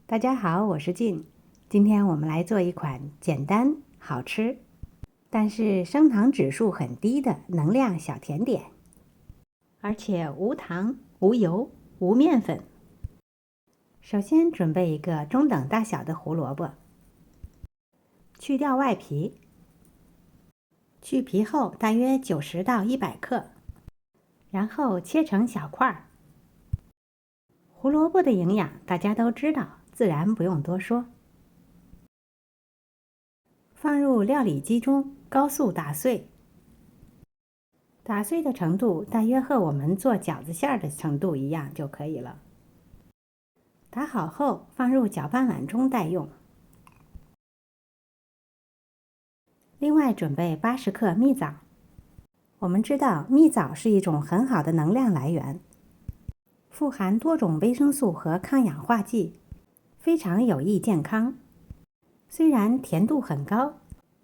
大家好，我是静。今天我们来做一款简单、好吃，但是升糖指数很低的能量小甜点，而且无糖、无油、无面粉。首先准备一个中等大小的胡萝卜，去掉外皮，去皮后大约90到100克，然后切成小块儿。胡萝卜的营养大家都知道，自然不用多说。放入料理机中高速打碎，打碎的程度大约和我们做饺子馅的程度一样就可以了。打好后放入搅拌碗中待用。另外准备80克蜜枣。我们知道蜜枣是一种很好的能量来源，富含多种维生素和抗氧化剂，非常有益健康。虽然甜度很高，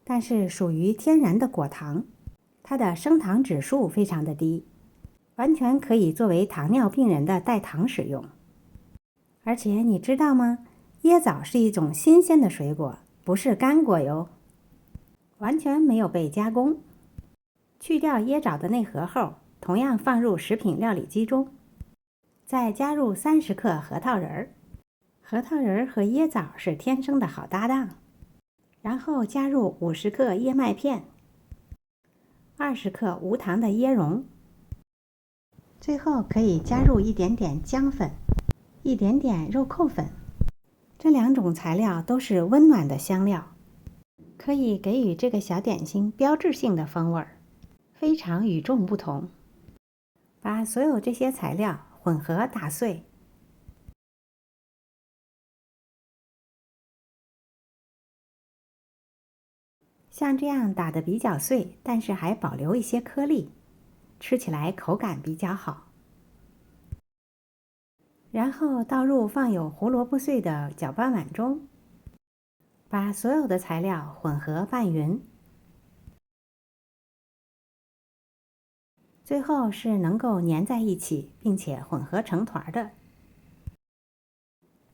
但是属于天然的果糖，它的升糖指数非常的低，完全可以作为糖尿病人的代糖使用。而且你知道吗？椰枣是一种新鲜的水果，不是干果哟，完全没有被加工。去掉椰枣的内核后，同样放入食品料理机中，再加入30克核桃仁儿。核桃仁儿和椰枣是天生的好搭档。然后加入50克燕麦片，20克无糖的椰蓉，最后可以加入一点点姜粉，一点点肉蔻粉。这2种材料都是温暖的香料，可以给予这个小点心标志性的风味儿，非常与众不同。把所有这些材料混合打碎。像这样打得比较碎，但是还保留一些颗粒，吃起来口感比较好。然后倒入放有胡萝卜碎的搅拌碗中，把所有的材料混合拌匀。最后是能够粘在一起，并且混合成团的。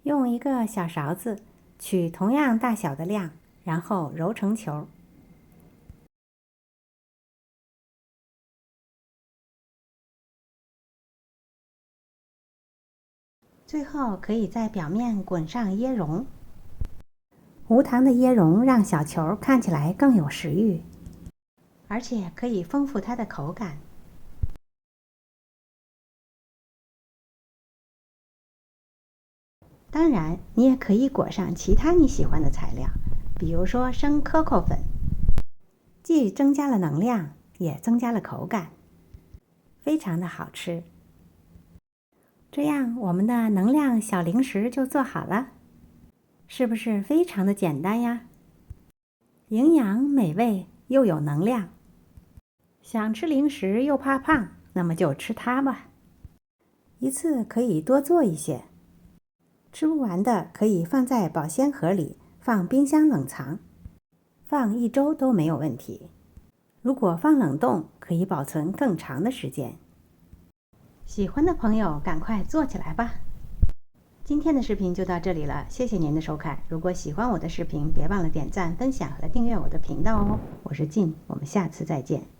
用一个小勺子取同样大小的量，然后揉成球。最后可以在表面滚上椰蓉，无糖的椰蓉让小球看起来更有食欲，而且可以丰富它的口感。当然，你也可以裹上其他你喜欢的材料，比如说生可可粉，既增加了能量，也增加了口感，非常的好吃。这样我们的能量小零食就做好了，是不是非常的简单呀？营养美味又有能量，想吃零食又怕胖，那么就吃它吧。一次可以多做一些，吃不完的可以放在保鲜盒里，放冰箱冷藏，放1周都没有问题。如果放冷冻，可以保存更长的时间。喜欢的朋友赶快做起来吧！今天的视频就到这里了，谢谢您的收看。如果喜欢我的视频，别忘了点赞、分享和订阅我的频道哦。我是静，我们下次再见。